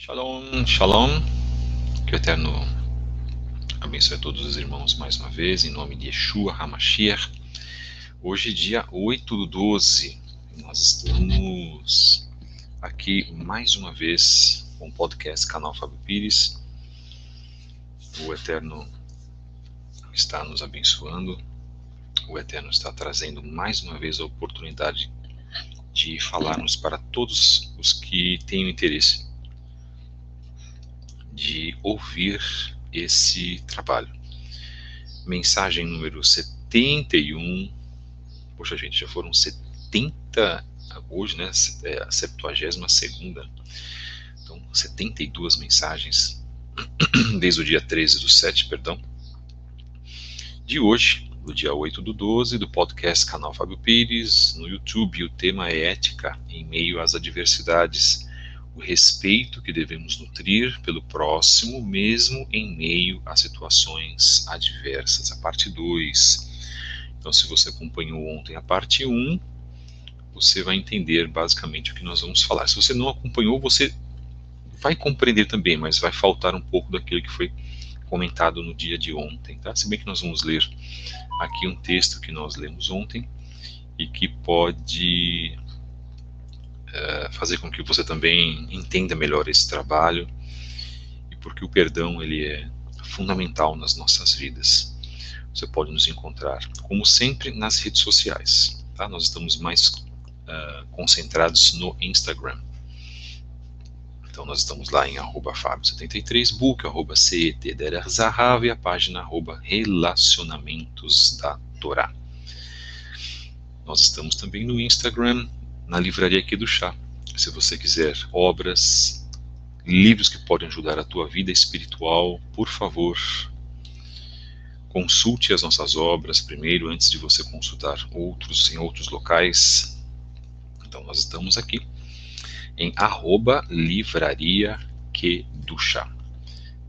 Shalom, shalom. Que o Eterno abençoe a todos os irmãos mais uma vez, em nome de Yeshua HaMashiach. Hoje, dia 8/12, nós estamos aqui mais uma vez com o podcast Canal Fábio Pires. O Eterno está nos abençoando, o Eterno está trazendo mais uma vez a oportunidade de falarmos para todos os que têm interesse de ouvir esse trabalho. Mensagem número 71. Poxa, gente, já foram 70 hoje, né? A 72ª. Então, 72 mensagens desde o dia 13/7, perdão. De hoje, do dia 8/12, do podcast Canal Fábio Pires, no YouTube. O tema é ética em meio às adversidades. O respeito que devemos nutrir pelo próximo, mesmo em meio a situações adversas. A parte 2. Então, se você acompanhou ontem a parte 1, você vai entender basicamente o que nós vamos falar. Se você não acompanhou, você vai compreender também, mas vai faltar um pouco daquilo que foi comentado no dia de ontem, tá? Se bem que nós vamos ler aqui um texto que nós lemos ontem e que pode fazer com que você também entenda melhor esse trabalho, e porque o perdão ele é fundamental nas nossas vidas. Você pode nos encontrar, como sempre, nas redes sociais, tá? Nós estamos mais concentrados no Instagram. Então nós estamos lá em @fabio73, book, @CETDerzahav, e a página @relacionamentos da Torá. Nós estamos também no Instagram, na livraria aqui do chá. Se você quiser obras, livros que podem ajudar a tua vida espiritual, por favor, consulte as nossas obras primeiro, antes de você consultar outros em outros locais. Então nós estamos aqui em @livraria-que-do-chá.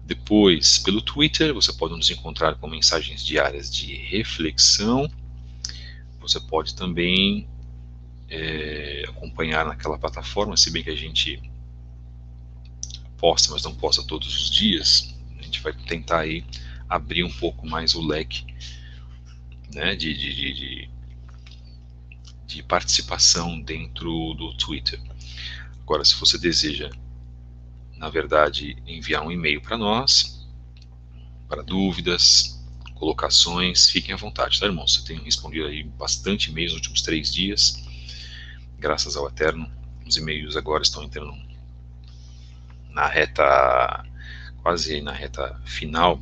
Depois, pelo Twitter, você pode nos encontrar com mensagens diárias de reflexão. Você pode também acompanhar naquela plataforma, se bem que a gente posta, mas não posta todos os dias. A gente vai tentar aí abrir um pouco mais o leque, né, de participação dentro do Twitter. Agora, se você deseja, na verdade, enviar um e-mail para nós, para dúvidas, colocações, fiquem à vontade, tá, irmãos? Eu tenho respondido aí bastante e-mails nos últimos 3 dias, graças ao Eterno. Os e-mails agora estão entrando quase na reta final,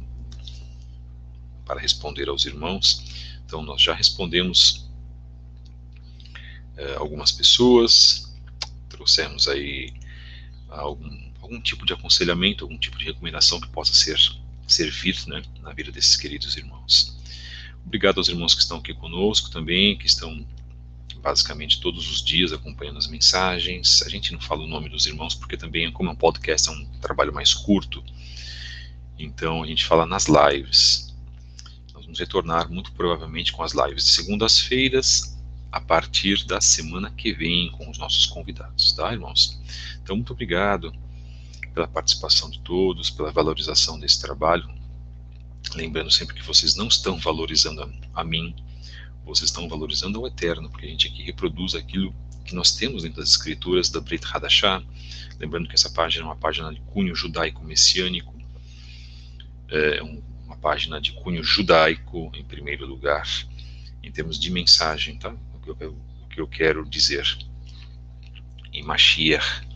para responder aos irmãos. Então nós já respondemos algumas pessoas, trouxemos aí algum tipo de aconselhamento, algum tipo de recomendação que possa servir, né, na vida desses queridos irmãos. Obrigado aos irmãos que estão aqui conosco também, que estão basicamente todos os dias acompanhando as mensagens. A gente não fala o nome dos irmãos porque também, como é um podcast, é um trabalho mais curto, então a gente fala nas lives. Nós vamos retornar muito provavelmente com as lives de segundas-feiras, a partir da semana que vem, com os nossos convidados, tá, irmãos? Então, muito obrigado pela participação de todos, pela valorização desse trabalho. Lembrando sempre que vocês não estão valorizando a mim, vocês estão valorizando ao Eterno, porque a gente aqui reproduz aquilo que nós temos dentro das escrituras da Brit Hadashah. Lembrando que essa página é uma página de cunho judaico-messiânico, uma página de cunho judaico, em primeiro lugar, em termos de mensagem, tá? O que eu quero dizer. E Mashiach,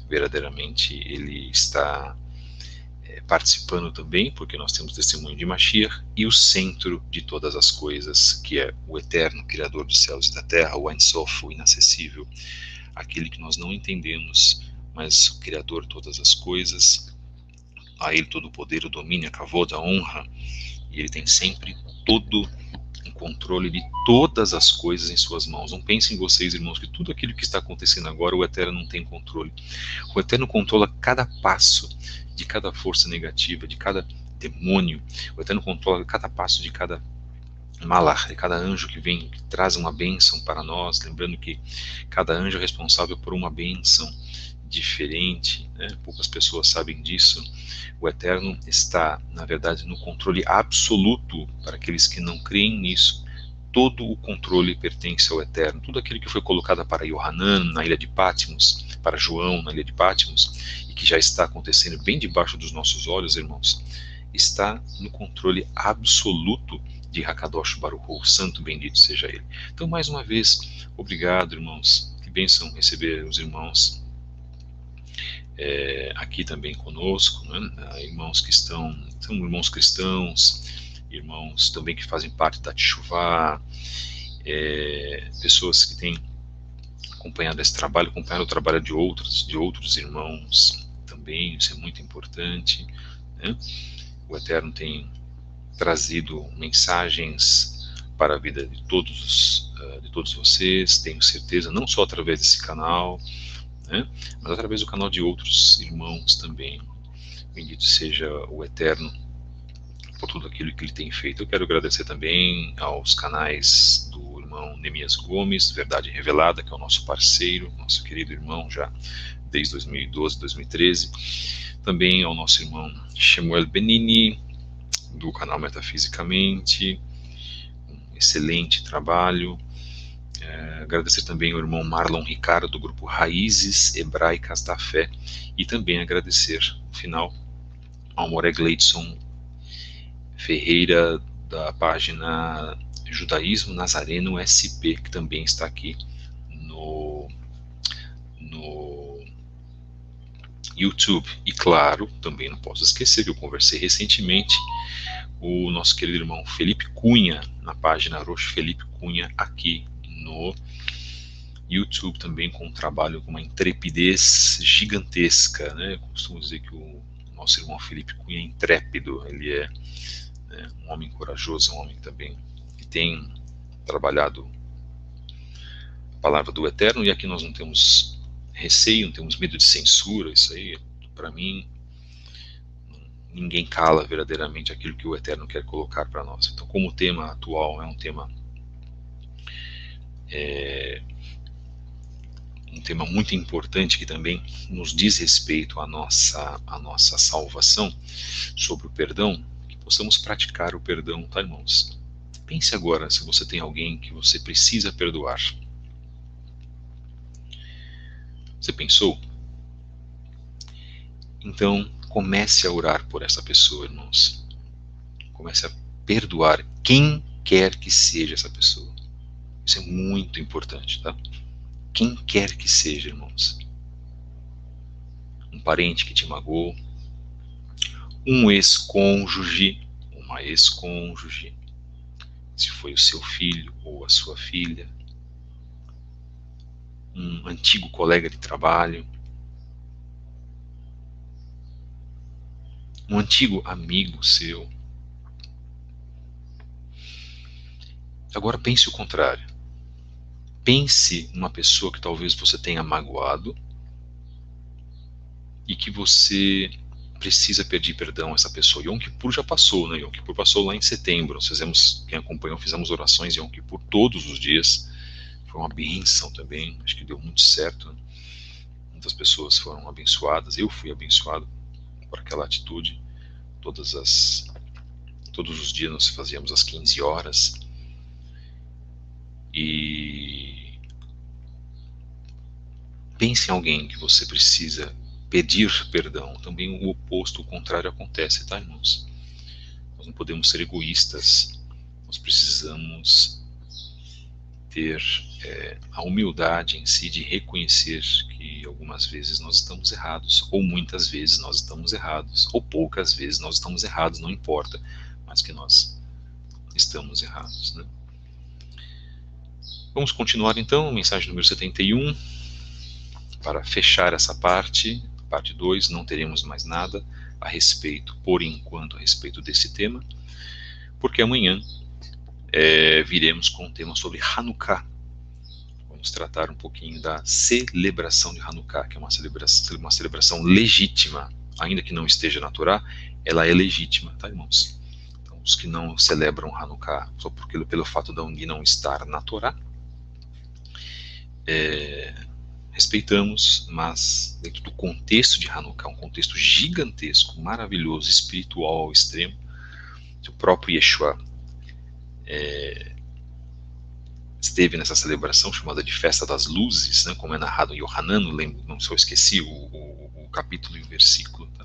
verdadeiramente, ele está participando também, porque nós temos testemunho de Mashiach, e o centro de todas as coisas, que é o Eterno, Criador dos céus e da terra, o Ein Sof, o inacessível, aquele que nós não entendemos, mas o Criador de todas as coisas. A ele todo o poder, o domínio, a kavod, a honra, e ele tem sempre todo o controle de todas as coisas em suas mãos. Não pensem vocês, irmãos, que tudo aquilo que está acontecendo agora, o Eterno não tem controle. O Eterno controla cada passo de cada força negativa, de cada demônio. O Eterno controla cada passo de cada malach, de cada anjo que vem, que traz uma bênção para nós, lembrando que cada anjo é responsável por uma bênção diferente, né? Poucas pessoas sabem disso. O Eterno está, na verdade, no controle absoluto. Para aqueles que não creem nisso, todo o controle pertence ao Eterno. Tudo aquilo que foi colocado para Yohanan na ilha de Patmos, para João na ilha de Patmos, e que já está acontecendo bem debaixo dos nossos olhos, irmãos, está no controle absoluto de Hakadosh Baruch Hu, santo bendito seja ele. Então, mais uma vez, obrigado, irmãos. Que bênção receber os irmãos aqui também conosco, né? Irmãos que são irmãos cristãos, irmãos também que fazem parte da Teshuvá, pessoas que têm acompanhado esse trabalho, acompanhado o trabalho de outros irmãos também. Isso é muito importante, né? O Eterno tem trazido mensagens para a vida de todos vocês, tenho certeza, não só através desse canal, né, mas através do canal de outros irmãos também. Bendito seja o Eterno por tudo aquilo que ele tem feito. Eu quero agradecer também aos canais do irmão Nemias Gomes, Verdade Revelada, que é o nosso parceiro, nosso querido irmão já desde 2012, 2013. Também ao nosso irmão Shemuel Benini, do canal Metafisicamente, um excelente trabalho. Agradecer também ao irmão Marlon Ricardo, do grupo Raízes Hebraicas da Fé, e também agradecer, no final, ao Moré Gleidson Ferreira, da página Judaísmo Nazareno SP, que também está aqui no YouTube. E claro, também não posso esquecer que eu conversei recentemente o nosso querido irmão Felipe Cunha, na página Roxo Felipe Cunha, aqui no YouTube, também com um trabalho com uma intrepidez gigantesca, né? Eu costumo dizer que o nosso irmão Felipe Cunha é intrépido, ele é, né, um homem corajoso, um homem também que tem trabalhado a palavra do Eterno, e aqui nós não temos receio, não temos medo de censura. Isso aí, para mim, ninguém cala verdadeiramente aquilo que o Eterno quer colocar para nós. Então, como o tema atual é um tema muito importante, que também nos diz respeito à nossa salvação, sobre o perdão, que possamos praticar o perdão, tá, irmãos? Pense agora se você tem alguém que você precisa perdoar. Você pensou? Então, comece a orar por essa pessoa, irmãos. Comece a perdoar quem quer que seja essa pessoa. Isso é muito importante, tá? Quem quer que seja, irmãos. Um parente que te magoou, um ex-cônjuge, uma ex-cônjuge, se foi o seu filho ou a sua filha, um antigo colega de trabalho, um antigo amigo seu. Agora pense o contrário. Pense uma pessoa que talvez você tenha magoado e que você precisa pedir perdão a essa pessoa. Yom Kippur já passou, né? Yom Kippur passou lá em setembro. Nós fizemos, quem acompanhou, fizemos orações Yom Kippur todos os dias. Foi uma bênção também, acho que deu muito certo. Muitas pessoas foram abençoadas, eu fui abençoado por aquela atitude. Todos os dias nós fazíamos às 15 horas. E pense em alguém que você precisa pedir perdão. Também o oposto, o contrário acontece, tá, irmãos? Nós não podemos ser egoístas. Nós precisamos ter a humildade em si de reconhecer que algumas vezes nós estamos errados, ou muitas vezes nós estamos errados, ou poucas vezes nós estamos errados, não importa, mas que nós estamos errados, né? Vamos continuar então, mensagem número 71, para fechar essa parte 2, não teremos mais nada a respeito, por enquanto, a respeito desse tema, porque amanhã viremos com um tema sobre Hanukkah. Vamos tratar um pouquinho da celebração de Hanukkah, que é uma celebração legítima, ainda que não esteja na Torá, ela é legítima, tá, irmãos? Então, os que não celebram Hanukkah só pelo fato de não estar na Torá, respeitamos, mas dentro do contexto de Hanukkah, um contexto gigantesco, maravilhoso, espiritual ao extremo, o próprio Yeshua esteve nessa celebração chamada de Festa das Luzes, né, como é narrado em Yohanan, não lembro, não sei, eu esqueci o capítulo e o versículo, tá?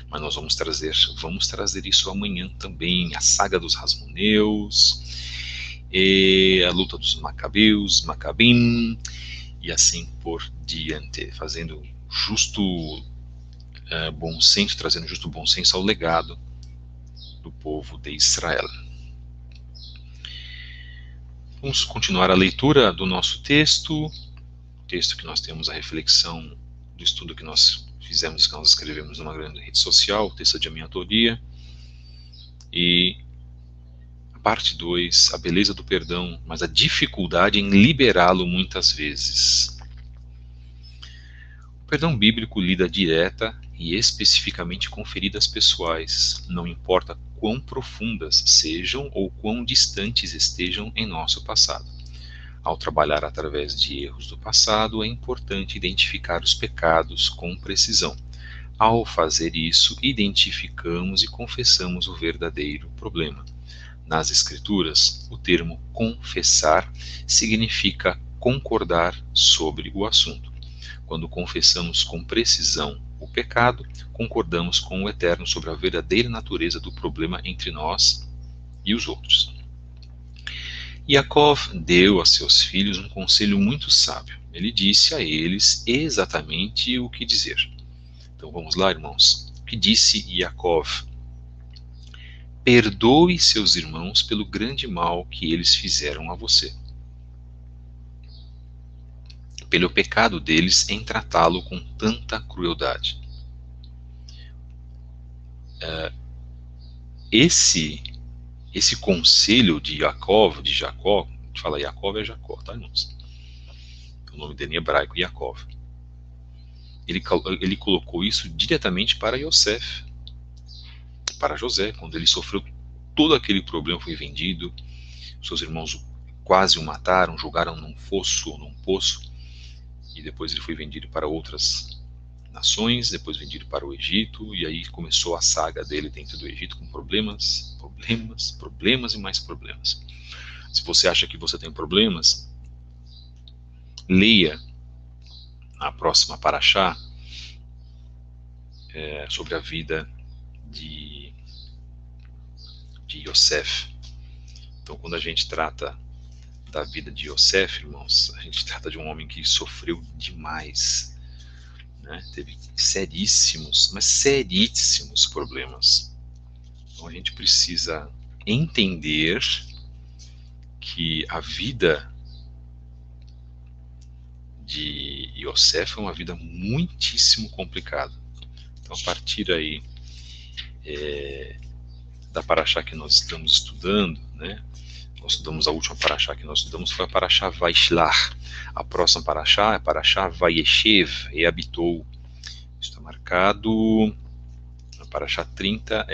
Mas nós vamos trazer isso amanhã também, a saga dos Hasmoneus, e a luta dos Macabeus, Macabim, e assim por diante, fazendo justo bom senso, trazendo justo bom senso ao legado do povo de Israel. Vamos continuar a leitura do nosso texto, o texto que nós temos a reflexão do estudo que nós fizemos, que nós escrevemos numa grande rede social, o texto de minha autoria, e a parte 2, a beleza do perdão, mas a dificuldade em liberá-lo muitas vezes. O perdão bíblico lida direta e especificamente com feridas pessoais, não importa quão profundas sejam ou quão distantes estejam em nosso passado. Ao trabalhar através de erros do passado, é importante identificar os pecados com precisão. Ao fazer isso, identificamos e confessamos o verdadeiro problema. Nas Escrituras, o termo confessar significa concordar sobre o assunto. Quando confessamos com precisão o pecado, concordamos com o Eterno sobre a verdadeira natureza do problema entre nós e os outros. Yaakov deu a seus filhos um conselho muito sábio. Ele disse a eles exatamente o que dizer. Então vamos lá, irmãos. O que disse Yaakov? Perdoe seus irmãos pelo grande mal que eles fizeram a você, pelo pecado deles em tratá-lo com tanta crueldade. Esse conselho de Yaakov, de Jacó, a gente fala Yaakov é Jacó, tá, irmãos? O nome dele em hebraico, Yaakov. Ele colocou isso diretamente para Yosef, para José, quando ele sofreu todo aquele problema, foi vendido, seus irmãos quase o mataram, jogaram num fosso ou num poço, e depois ele foi vendido para outras nações, depois vendido para o Egito, e aí começou a saga dele dentro do Egito com problemas e mais problemas. Se você acha que você tem problemas, leia a próxima paraxá sobre a vida de Yosef. Então, quando a gente trata da vida de Yosef, irmãos, a gente trata de um homem que sofreu demais, né? Teve seríssimos problemas. Então a gente precisa entender que a vida de Yosef é uma vida muitíssimo complicada. Então, a partir aí da paraxá que nós estamos estudando, né? Nós estudamos a última paraxá que nós estudamos, foi a paraxá Vaishlach. A próxima paraxá é a paraxá Vayeshev, e habitou. Está marcado na paraxá 30,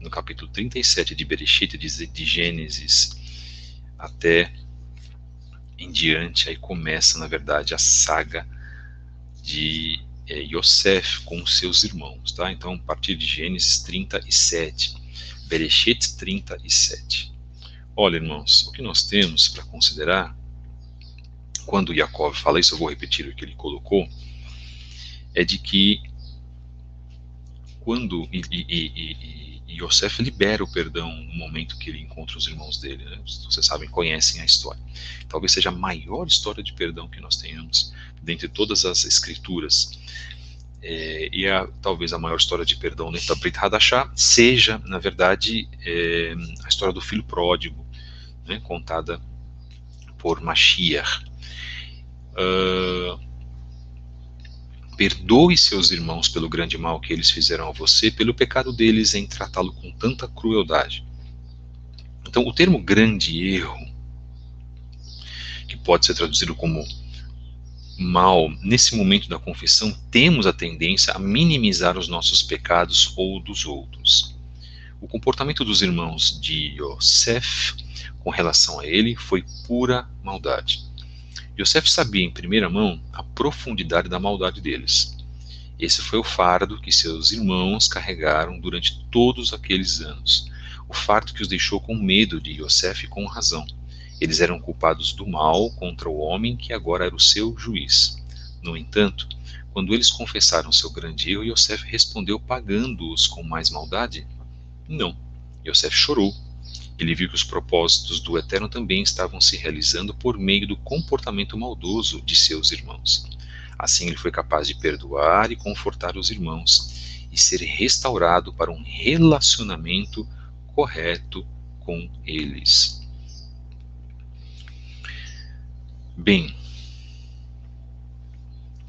no capítulo 37 de Bereshit, de Gênesis, até em diante. Aí começa, na verdade, a saga de Yosef com seus irmãos, tá? Então, a partir de Gênesis 37, Bereshit 37. Olha, irmãos, o que nós temos para considerar, quando Yaakov fala isso, eu vou repetir o que ele colocou, é de que quando Yosef libera o perdão no momento que ele encontra os irmãos dele, né? Vocês sabem, conhecem a história. Talvez seja a maior história de perdão que nós tenhamos dentre todas as escrituras. Talvez a maior história de perdão dentro da Brit Hadashah seja, na verdade, a história do filho pródigo, né, contada por Mashiach. Perdoe seus irmãos pelo grande mal que eles fizeram a você, pelo pecado deles em tratá-lo com tanta crueldade. Então, o termo grande erro, que pode ser traduzido como mal, nesse momento da confissão, temos a tendência a minimizar os nossos pecados ou dos outros. O comportamento dos irmãos de Yosef com relação a ele foi pura maldade. Yosef sabia em primeira mão a profundidade da maldade deles. Esse foi o fardo que seus irmãos carregaram durante todos aqueles anos. O fardo que os deixou com medo de Yosef e com razão. Eles eram culpados do mal contra o homem que agora era o seu juiz. No entanto, quando eles confessaram seu grande erro, Yosef respondeu pagando-os com mais maldade? Não. Yosef chorou. Ele viu que os propósitos do Eterno também estavam se realizando por meio do comportamento maldoso de seus irmãos. Assim ele foi capaz de perdoar e confortar os irmãos e ser restaurado para um relacionamento correto com eles. Bem,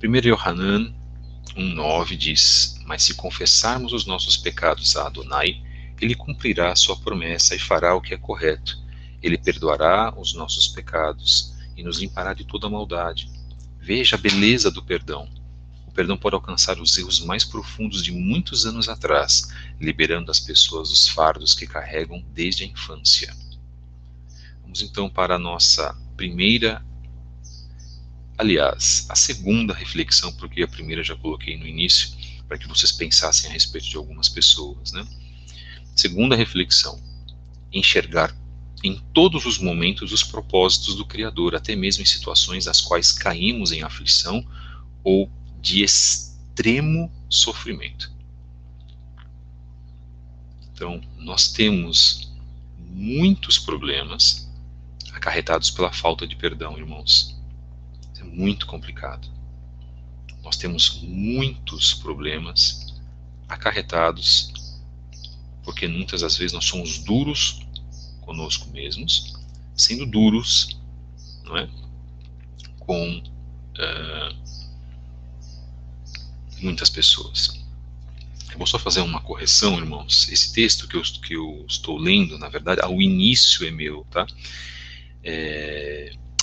1 Yohanan 1,9 diz: Mas se confessarmos os nossos pecados a Adonai, ele cumprirá a sua promessa e fará o que é correto. Ele perdoará os nossos pecados e nos limpará de toda maldade. Veja a beleza do perdão. O perdão pode alcançar os erros mais profundos de muitos anos atrás, liberando as pessoas dos fardos que carregam desde a infância. Vamos então para a nossa primeira, aliás, a segunda reflexão, porque a primeira já coloquei no início, para que vocês pensassem a respeito de algumas pessoas, né? Segunda reflexão: enxergar em todos os momentos os propósitos do Criador, até mesmo em situações nas quais caímos em aflição ou de extremo sofrimento. Então, nós temos muitos problemas acarretados pela falta de perdão, irmãos. Isso é muito complicado. Nós temos muitos problemas acarretados porque muitas das vezes nós somos duros conosco mesmos, sendo duros, não é? Com muitas pessoas. Eu vou só fazer uma correção, irmãos. Esse texto que eu estou lendo, na verdade, ao início é meu, tá?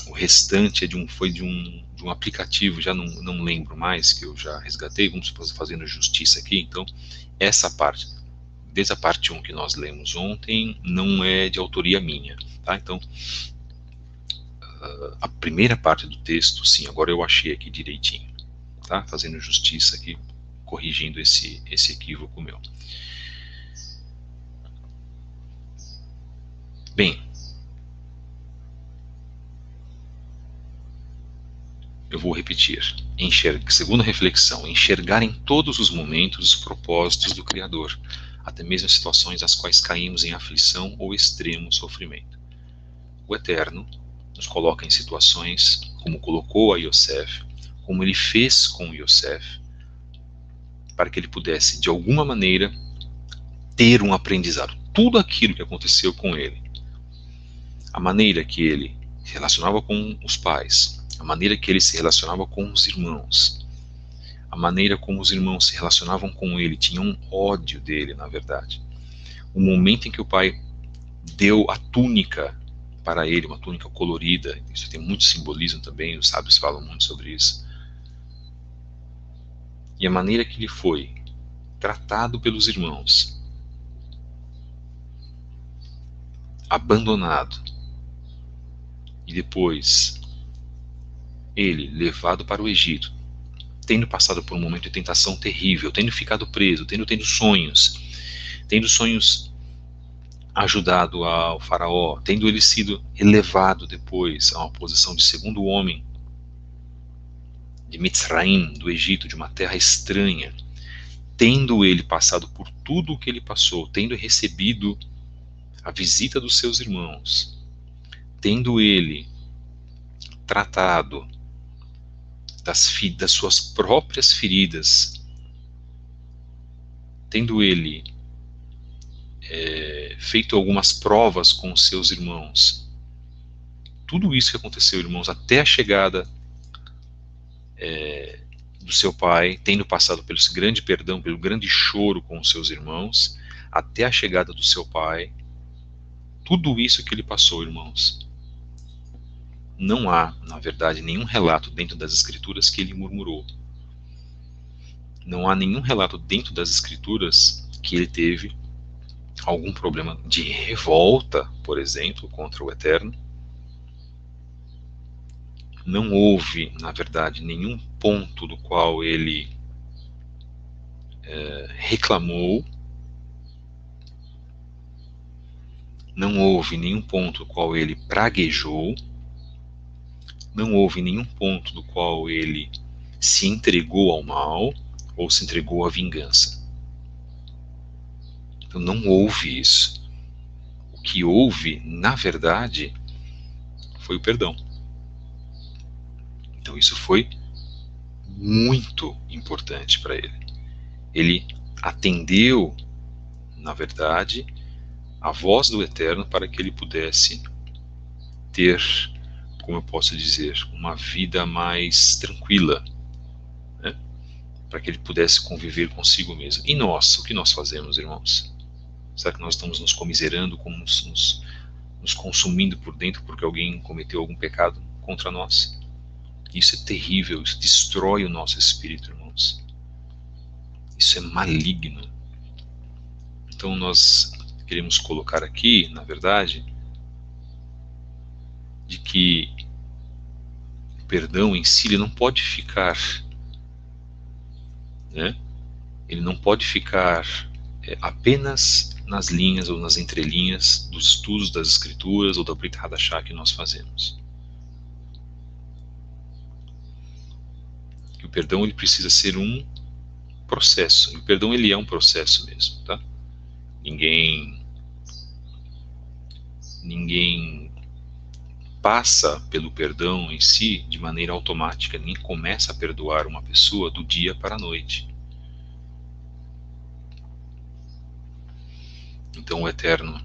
O restante foi de um aplicativo, já não lembro mais, que eu já resgatei. Vamos fazendo justiça aqui. Então, essa parte, desde a parte 1 que nós lemos ontem, não é de autoria minha, tá? Então, a primeira parte do texto, sim, agora eu achei aqui direitinho, tá? Fazendo justiça aqui, corrigindo esse equívoco meu. Bem, eu vou repetir. Segunda reflexão: enxergar em todos os momentos os propósitos do Criador, até mesmo em situações nas quais caímos em aflição ou extremo sofrimento. O Eterno nos coloca em situações como colocou a Yosef, como ele fez com Yosef, para que ele pudesse, de alguma maneira, ter um aprendizado. Tudo aquilo que aconteceu com ele, a maneira que ele se relacionava com os pais, a maneira que ele se relacionava com os irmãos, a maneira como os irmãos se relacionavam com ele, tinham ódio dele, na verdade. O momento em que o pai deu a túnica para ele, uma túnica colorida, isso tem muito simbolismo também, os sábios falam muito sobre isso. E a maneira que ele foi tratado pelos irmãos, abandonado, e depois ele levado para o Egito, tendo passado por um momento de tentação terrível, tendo ficado preso, tendo sonhos ajudado ao faraó, tendo ele sido elevado depois a uma posição de segundo homem de Mitzraim, do Egito, de uma terra estranha, tendo ele passado por tudo o que ele passou, tendo recebido a visita dos seus irmãos, tendo ele tratado das suas próprias feridas, tendo ele feito algumas provas com os seus irmãos. Tudo isso que aconteceu, irmãos, até a chegada do seu pai, tendo passado pelo grande perdão, pelo grande choro com os seus irmãos, até a chegada do seu pai, tudo isso que ele passou, irmãos. Não há, na verdade, nenhum relato dentro das Escrituras que ele murmurou. Não há nenhum relato dentro das Escrituras que ele teve algum problema de revolta, por exemplo, contra o Eterno. não houve, na verdade, nenhum ponto do qual ele reclamou, não houve nenhum ponto do qual ele praguejou, não houve nenhum ponto do qual ele se entregou ao mal ou se entregou à vingança. Então não houve isso. O que houve, na verdade, foi o perdão. Então isso foi muito importante para ele. Ele atendeu, na verdade, a voz do Eterno para que ele pudesse ter, como eu posso dizer, uma vida mais tranquila, né? Para que ele pudesse conviver consigo mesmo. E nós, o que nós fazemos, irmãos? Será que nós estamos nos comiserando, como nos consumindo por dentro porque alguém cometeu algum pecado contra nós? Isso é terrível, isso destrói o nosso espírito, irmãos. Isso é maligno. Então nós queremos colocar aqui, na verdade, de que o perdão em si ele não pode ficar, né? Ele não pode ficar apenas nas linhas ou nas entrelinhas dos estudos das Escrituras ou da Brit Hadashah que nós fazemos. Que o perdão ele precisa ser um processo. E o perdão ele é um processo mesmo, tá? Ninguém passa pelo perdão em si de maneira automática. Ninguém começa a perdoar uma pessoa do dia para a noite. Então o Eterno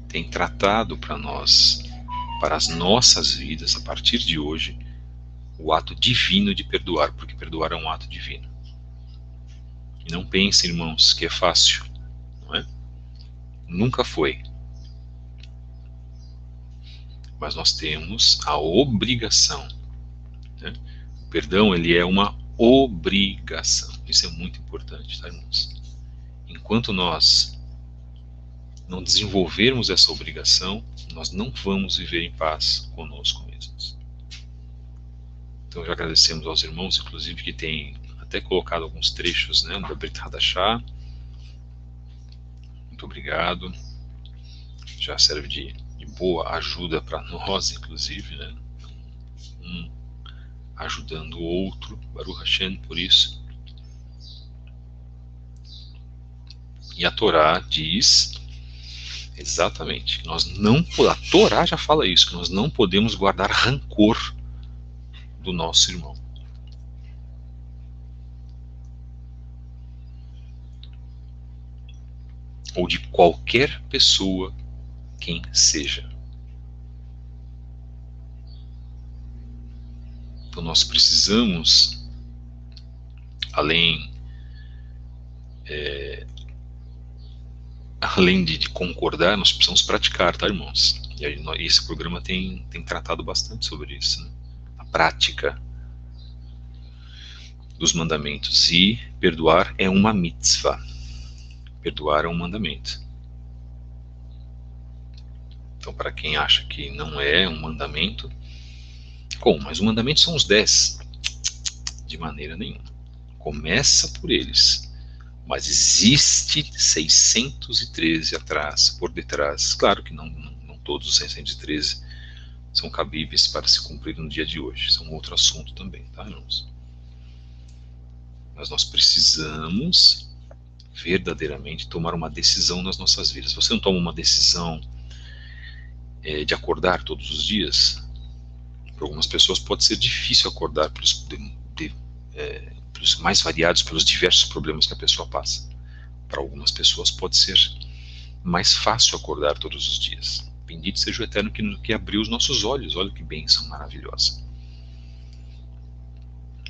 tem tratado para nós, para as nossas vidas, a partir de hoje, o ato divino de perdoar, porque perdoar é um ato divino. E não pensem, irmãos, que é fácil, não é? Nunca foi. Mas nós temos a obrigação, né? O perdão, ele é uma obrigação. Isso é muito importante, tá, irmãos? Enquanto nós não desenvolvermos essa obrigação, nós não vamos viver em paz conosco mesmos. Então já agradecemos aos irmãos, inclusive, que têm até colocado alguns trechos, né, da Brit Hadashah. Muito obrigado. Já serve de boa ajuda para nós, inclusive, né? Um ajudando o outro, Baruch Hashem, por isso. E a Torá diz exatamente que nós não, a Torá já fala isso, que nós não podemos guardar rancor do nosso irmão. Ou de qualquer pessoa, quem seja. Então nós precisamos, além de concordar, nós precisamos praticar, tá, irmãos? E aí, esse programa tem tratado bastante sobre isso, né? A prática dos mandamentos. E perdoar é uma mitzvah. Perdoar é um mandamento. Então, para quem acha que não é um mandamento, mas o mandamento são os 10. De maneira nenhuma. Começa por eles. Mas existe 613 atrás, por detrás. Claro que não todos os 613 são cabíveis para se cumprir no dia de hoje. São outro assunto também, tá, irmãos? Mas nós precisamos verdadeiramente tomar uma decisão nas nossas vidas. Se você não toma uma decisão de acordar todos os dias, para algumas pessoas pode ser difícil acordar pelos mais variados, pelos diversos problemas que a pessoa passa. Para algumas pessoas pode ser mais fácil acordar todos os dias. Bendito seja o Eterno que abriu os nossos olhos. Olha que bênção maravilhosa.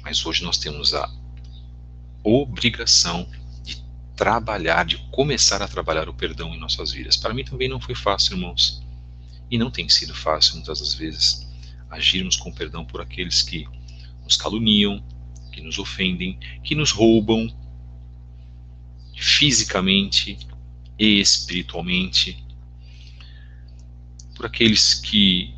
Mas hoje nós temos a obrigação de trabalhar, de começar a trabalhar o perdão em nossas vidas. Para mim também não foi fácil, irmãos. E não tem sido fácil, muitas das vezes, agirmos com perdão por aqueles que nos caluniam, que nos ofendem, que nos roubam fisicamente e espiritualmente, por aqueles que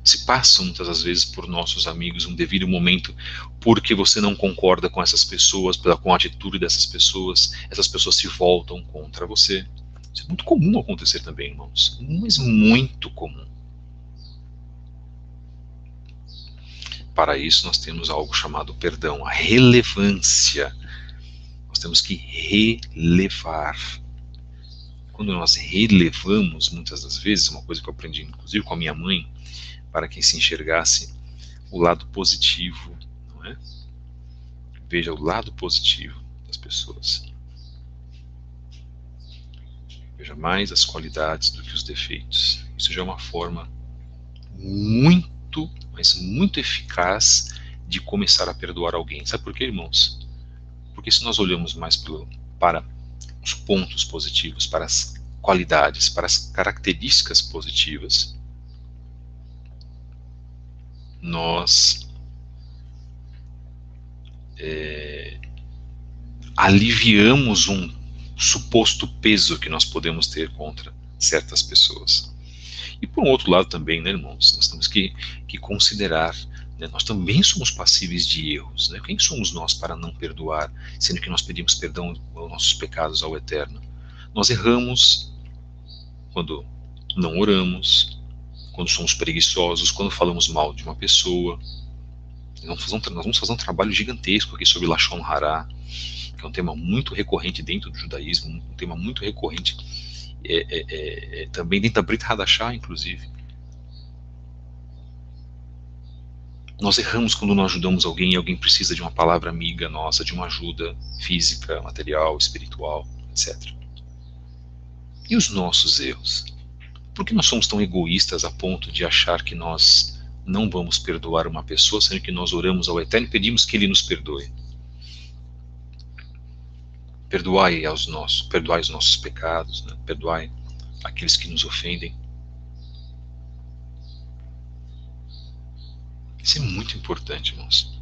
se passam muitas das vezes por nossos amigos um devido momento porque você não concorda com essas pessoas, com a atitude dessas pessoas, essas pessoas se voltam contra você. Isso é muito comum acontecer também, irmãos, mas muito comum. Para isso nós temos algo chamado perdão, a relevância. Nós temos que relevar. Quando nós relevamos, muitas das vezes, uma coisa que eu aprendi inclusive com a minha mãe, para que se enxergasse o lado positivo, não é? Veja o lado positivo das pessoas. Veja mais as qualidades do que os defeitos. Isso já é uma forma muito, mas muito eficaz de começar a perdoar alguém. Sabe por quê, irmãos? Porque se nós olhamos mais para os pontos positivos, para as qualidades, para as características positivas, nós aliviamos um suposto peso que nós podemos ter contra certas pessoas. E por um outro lado também, né, irmãos, nós temos que considerar, né, nós também somos passíveis de erros, né? Quem somos nós para não perdoar, sendo que nós pedimos perdão aos nossos pecados ao Eterno? Nós erramos quando não oramos, quando somos preguiçosos, quando falamos mal de uma pessoa. Nós vamos fazer um trabalho gigantesco aqui sobre Lashon Hara, que é um tema muito recorrente dentro do judaísmo, um tema muito recorrente também dentro da Brit Hadashah, inclusive. Nós erramos quando não ajudamos alguém e alguém precisa de uma palavra amiga nossa, de uma ajuda física, material, espiritual, etc. E os nossos erros? Por que nós somos tão egoístas a ponto de achar que nós não vamos perdoar uma pessoa, sendo que nós oramos ao Eterno e pedimos que Ele nos perdoe? Perdoai os nossos pecados, né? Perdoai aqueles que nos ofendem. Isso é muito importante, irmãos.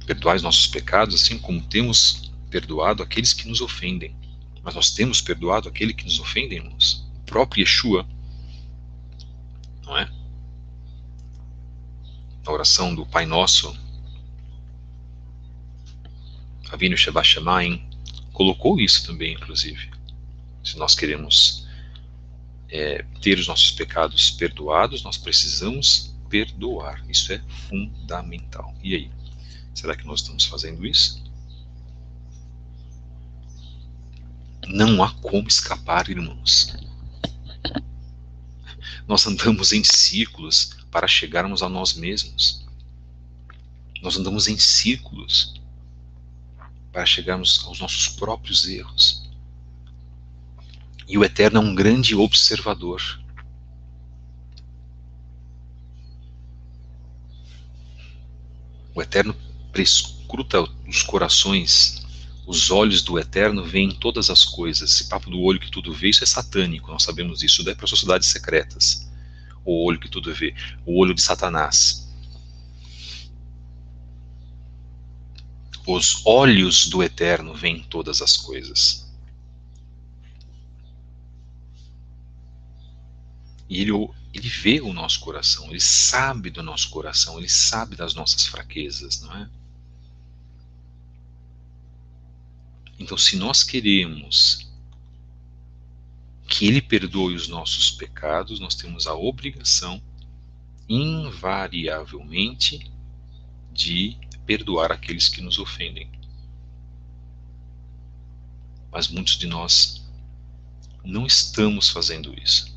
Perdoai os nossos pecados, assim como temos perdoado aqueles que nos ofendem. Mas nós temos perdoado aquele que nos ofende, irmãos. O próprio Yeshua, não é? Na oração do Pai Nosso, Avinu Sheba Shamayim, colocou isso também, inclusive. Se nós queremos ter os nossos pecados perdoados, nós precisamos perdoar. Isso é fundamental. E aí? Será que nós estamos fazendo isso? Não há como escapar, irmãos. Nós andamos em círculos para chegarmos a nós mesmos. Nós andamos em círculos para chegarmos aos nossos próprios erros. E o Eterno é um grande observador. O Eterno prescruta os corações. Os olhos do Eterno veem todas as coisas. Esse papo do olho que tudo vê, isso é satânico, nós sabemos disso. Isso daí é para sociedades secretas. O olho que tudo vê. O olho de Satanás. Os olhos do Eterno veem todas as coisas. E ele vê o nosso coração, ele sabe do nosso coração, ele sabe das nossas fraquezas, não é? Então, se nós queremos que ele perdoe os nossos pecados, nós temos a obrigação, invariavelmente, de perdoar aqueles que nos ofendem. Mas muitos de nós não estamos fazendo isso.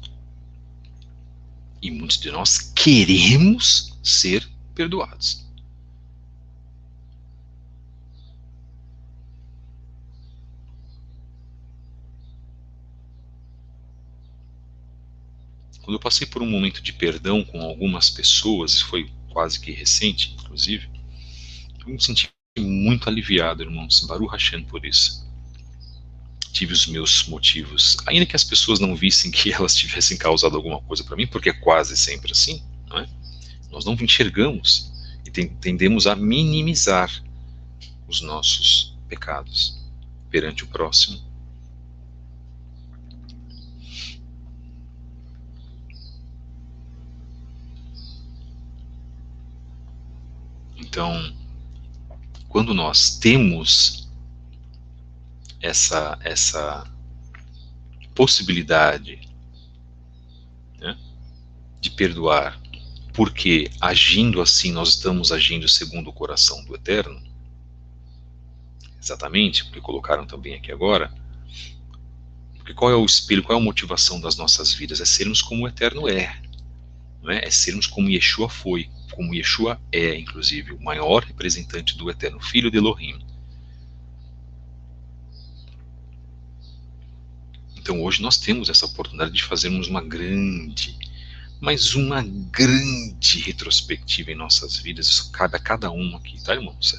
E muitos de nós queremos ser perdoados. Quando eu passei por um momento de perdão com algumas pessoas, isso foi quase que recente, inclusive, eu me senti muito aliviado, irmãos, Baruch Hashem, por isso. Tive os meus motivos, ainda que as pessoas não vissem que elas tivessem causado alguma coisa para mim, porque é quase sempre assim, não é? Nós não enxergamos e tendemos a minimizar os nossos pecados perante o próximo. Então, quando nós temos essa possibilidade, né, de perdoar, porque agindo assim nós estamos agindo segundo o coração do Eterno, exatamente, porque colocaram também aqui agora, porque qual é o espelho, qual é a motivação das nossas vidas? É sermos como o Eterno é, não é? É sermos como Yeshua foi, como Yeshua é, inclusive, o maior representante do Eterno, Filho de Elohim. Então hoje nós temos essa oportunidade de fazermos uma grande retrospectiva em nossas vidas. Isso cabe a cada um aqui, tá, irmãos?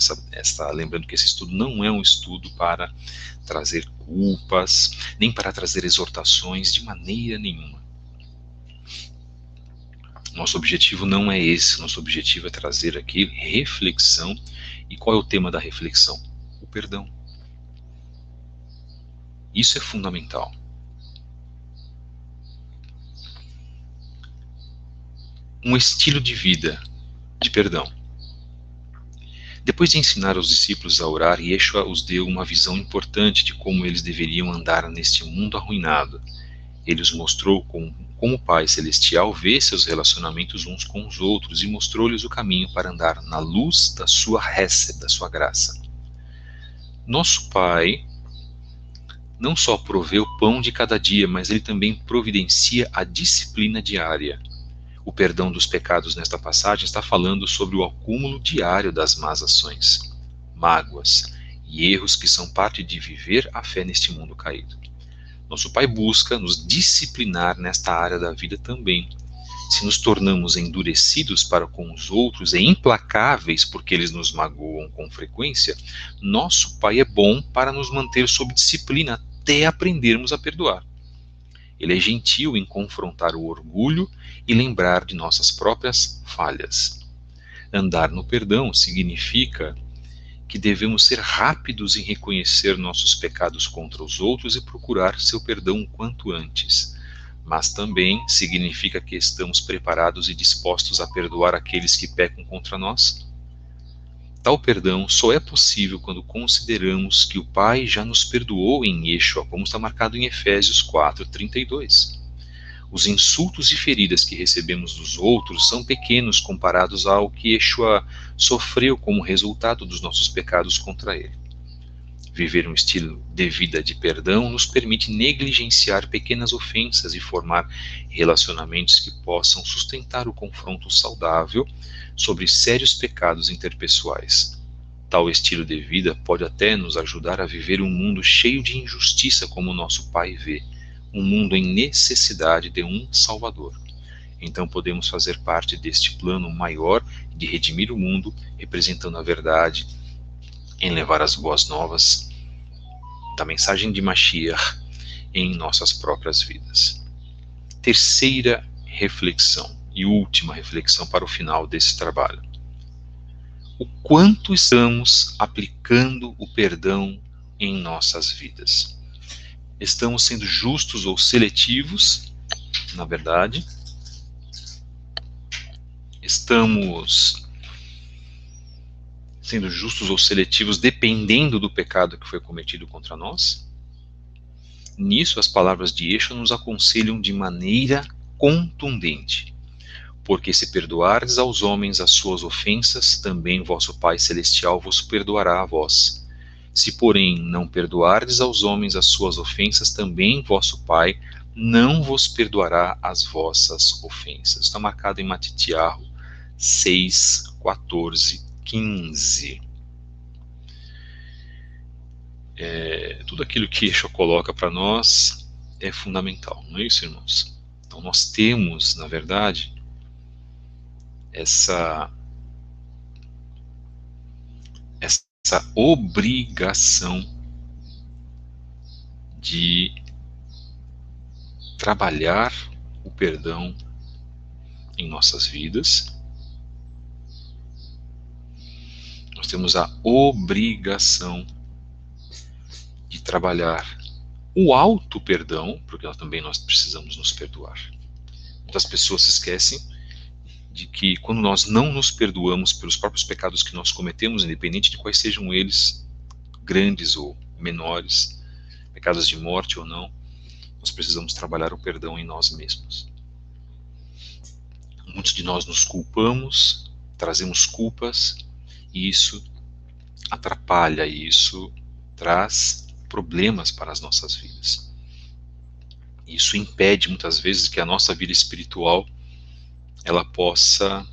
Lembrando que esse estudo não é um estudo para trazer culpas, nem para trazer exortações, de maneira nenhuma. Nosso objetivo não é esse, nosso objetivo é trazer aqui reflexão. E qual é o tema da reflexão? O perdão. Isso é fundamental. Um estilo de vida de perdão. Depois de ensinar aos discípulos a orar, Yeshua os deu uma visão importante de como eles deveriam andar neste mundo arruinado. Ele os mostrou como o Pai Celestial vê seus relacionamentos uns com os outros e mostrou-lhes o caminho para andar na luz da sua Hesed, da sua graça. Nosso Pai não só provê o pão de cada dia, mas ele também providencia a disciplina diária. O perdão dos pecados nesta passagem está falando sobre o acúmulo diário das más ações, mágoas e erros que são parte de viver a fé neste mundo caído. Nosso Pai busca nos disciplinar nesta área da vida também. Se nos tornamos endurecidos para com os outros e implacáveis porque eles nos magoam com frequência, nosso Pai é bom para nos manter sob disciplina até aprendermos a perdoar. Ele é gentil em confrontar o orgulho e lembrar de nossas próprias falhas. Andar no perdão significa que devemos ser rápidos em reconhecer nossos pecados contra os outros e procurar seu perdão o quanto antes. Mas também significa que estamos preparados e dispostos a perdoar aqueles que pecam contra nós. Tal perdão só é possível quando consideramos que o Pai já nos perdoou em Yeshua, como está marcado em Efésios 4:32. Os insultos e feridas que recebemos dos outros são pequenos comparados ao que Yeshua sofreu como resultado dos nossos pecados contra ele. Viver um estilo de vida de perdão nos permite negligenciar pequenas ofensas e formar relacionamentos que possam sustentar o confronto saudável sobre sérios pecados interpessoais. Tal estilo de vida pode até nos ajudar a viver um mundo cheio de injustiça como nosso Pai vê, um mundo em necessidade de um Salvador. Então podemos fazer parte deste plano maior de redimir o mundo, representando a verdade, em levar as boas novas da mensagem de Mashiach em nossas próprias vidas. Terceira reflexão e última reflexão para o final desse trabalho. O quanto estamos aplicando o perdão em nossas vidas? Estamos sendo justos ou seletivos, na verdade? Estamos sendo justos ou seletivos dependendo do pecado que foi cometido contra nós? Nisso, as palavras de Yeshua nos aconselham de maneira contundente. Porque se perdoardes aos homens as suas ofensas, também vosso Pai Celestial vos perdoará a vós. Se, porém, não perdoardes aos homens as suas ofensas, também vosso Pai não vos perdoará as vossas ofensas. Está marcado em Matitiahu 6:14-15. Tudo aquilo que Yeshua coloca para nós é fundamental, não é isso, irmãos? Então nós temos, na verdade, essa obrigação de trabalhar o perdão em nossas vidas. Nós temos a obrigação de trabalhar o auto-perdão, porque também nós precisamos nos perdoar. Muitas pessoas se esquecem de que quando nós não nos perdoamos pelos próprios pecados que nós cometemos, independente de quais sejam eles, grandes ou menores, pecados de morte ou não, nós precisamos trabalhar o perdão em nós mesmos. Muitos de nós nos culpamos, trazemos culpas, e isso atrapalha, e isso traz problemas para as nossas vidas. Isso impede muitas vezes que a nossa vida espiritual ela possa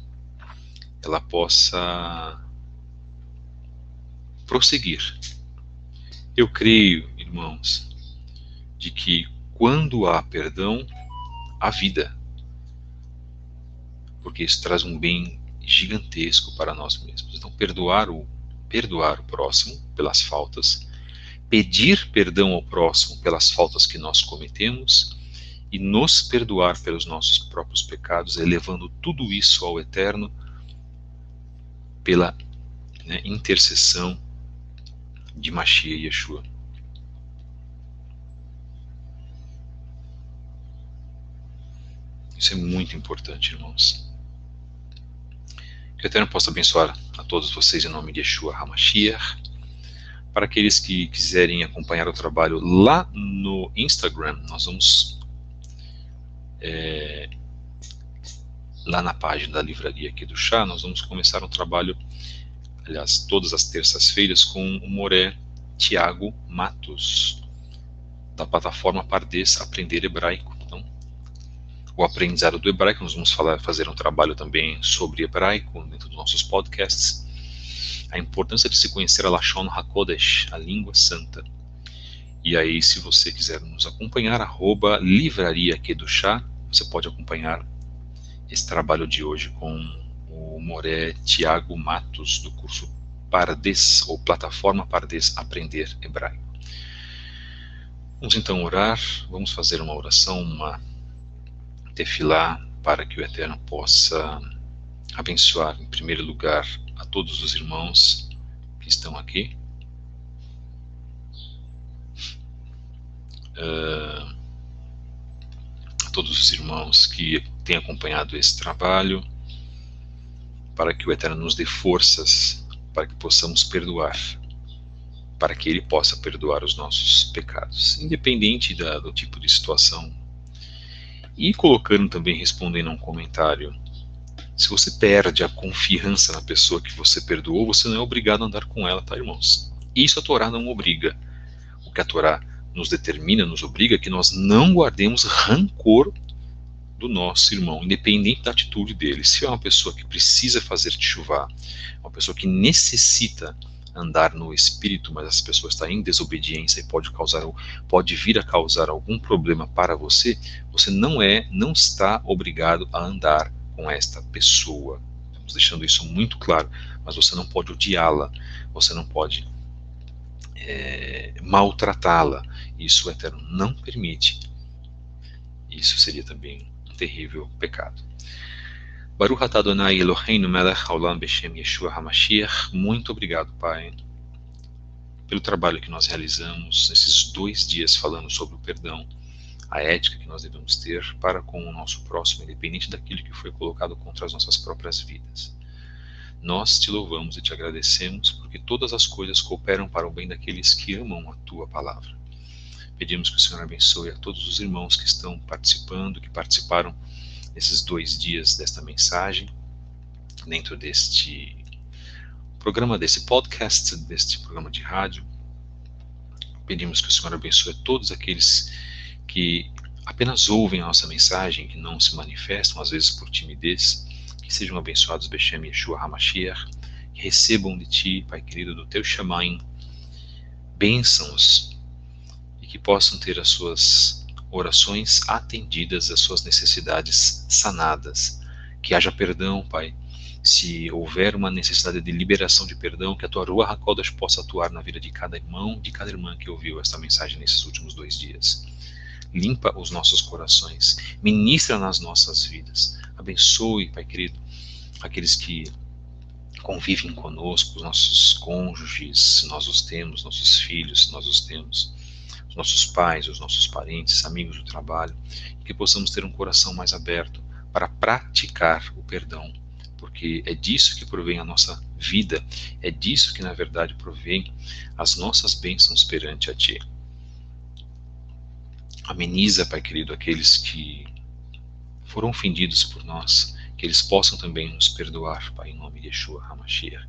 prosseguir. Eu creio, irmãos, de que quando há perdão, há vida, porque isso traz um bem gigantesco para nós mesmos. Então, perdoar o próximo pelas faltas, pedir perdão ao próximo pelas faltas que nós cometemos e nos perdoar pelos nossos próprios pecados, elevando tudo isso ao Eterno pela intercessão de Mashiach Yeshua. Isso é muito importante, irmãos. Que o Eterno possa abençoar a todos vocês em nome de Yeshua HaMashiach. Para aqueles que quiserem acompanhar o trabalho lá no Instagram, nós vamos lá na página da livraria aqui do Chá, nós vamos começar um trabalho, aliás, todas as terças-feiras, com o Moré Tiago Matos, da plataforma Pardes Aprender Hebraico. Então, o aprendizado do hebraico, nós vamos fazer um trabalho também sobre hebraico dentro dos nossos podcasts. A importância de se conhecer a Lashon HaKodesh, a língua santa. E aí, se você quiser nos acompanhar, @livraria Kedushá, você pode acompanhar esse trabalho de hoje com o Moré Tiago Matos, do curso Pardes, ou Plataforma Pardes Aprender Hebraico. Vamos então orar, vamos fazer uma oração, uma tefilá, para que o Eterno possa abençoar, em primeiro lugar, a todos os irmãos que estão aqui, a todos os irmãos que têm acompanhado esse trabalho, para que o Eterno nos dê forças para que possamos perdoar, para que Ele possa perdoar os nossos pecados, independente do tipo de situação. E colocando também, respondendo a um comentário, se você perde a confiança na pessoa que você perdoou, você não é obrigado a andar com ela, tá, irmãos? Isso a Torá não obriga. O que a Torá nos determina, nos obriga, é que nós não guardemos rancor do nosso irmão, independente da atitude dele. Se é uma pessoa que precisa fazer teshuvá, uma pessoa que necessita andar no espírito, mas essa pessoa está em desobediência e pode vir a causar algum problema para você, você não está obrigado a andar com esta pessoa. Estamos deixando isso muito claro, mas você não pode odiá-la, você não pode maltratá-la. Isso o Eterno não permite. Isso seria também um terrível pecado. Baruch atah Adonai Eloheinu melech haolam beshem Yeshua HaMashiach. Muito obrigado, Pai, pelo trabalho que nós realizamos nesses 2 dias falando sobre o perdão, a ética que nós devemos ter para com o nosso próximo, independente daquilo que foi colocado contra as nossas próprias vidas. Nós te louvamos e te agradecemos porque todas as coisas cooperam para o bem daqueles que amam a tua palavra. Pedimos que o Senhor abençoe a todos os irmãos que estão participando, que participaram esses 2 dias desta mensagem, dentro deste programa, desse podcast, deste programa de rádio. Pedimos que o Senhor abençoe a todos aqueles que apenas ouvem a nossa mensagem, que não se manifestam, às vezes por timidez, que sejam abençoados Beshem Yeshua HaMashiach, que recebam de Ti, Pai querido, do Teu Shamaim, bênçãos, e que possam ter as suas orações atendidas, as suas necessidades sanadas, que haja perdão, Pai. Se houver uma necessidade de liberação de perdão, que a Tua Ruach HaKodesh possa atuar na vida de cada irmão, de cada irmã que ouviu esta mensagem nesses últimos 2 dias. Limpa os nossos corações, ministra nas nossas vidas, abençoe, Pai querido, aqueles que convivem conosco, os nossos cônjuges, nós os temos, nossos filhos, nós os temos, os nossos pais, os nossos parentes, amigos do trabalho, que possamos ter um coração mais aberto para praticar o perdão, porque é disso que provém a nossa vida, é disso que na verdade provém as nossas bênçãos perante a Ti. Ameniza, Pai querido, aqueles que foram ofendidos por nós, que eles possam também nos perdoar, Pai, em nome de Yeshua HaMashiach,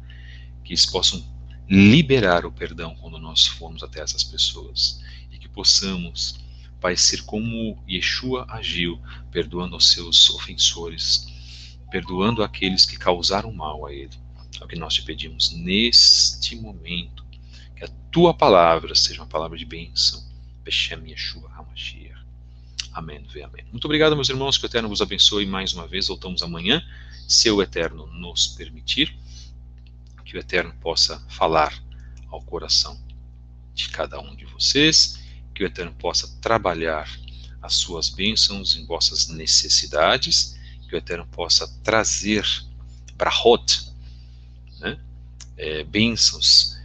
que eles possam liberar o perdão quando nós formos até essas pessoas, e que possamos, Pai, ser como Yeshua agiu, perdoando os seus ofensores, perdoando aqueles que causaram mal a Ele. É o que nós te pedimos neste momento, que a Tua palavra seja uma palavra de bênção, Beshem Yeshua HaMashiach. Amém, amém. Muito obrigado, meus irmãos, que o Eterno vos abençoe mais uma vez. Voltamos amanhã, se o Eterno nos permitir, que o Eterno possa falar ao coração de cada um de vocês, que o Eterno possa trabalhar as suas bênçãos em vossas necessidades, que o Eterno possa trazer brahot, né? Bênçãos,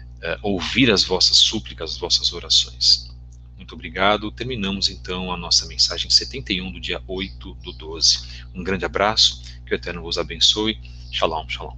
ouvir as vossas súplicas, as vossas orações. Muito obrigado. Terminamos então a nossa mensagem 71 do dia 8/12. Um grande abraço, que o Eterno vos abençoe. Shalom, shalom.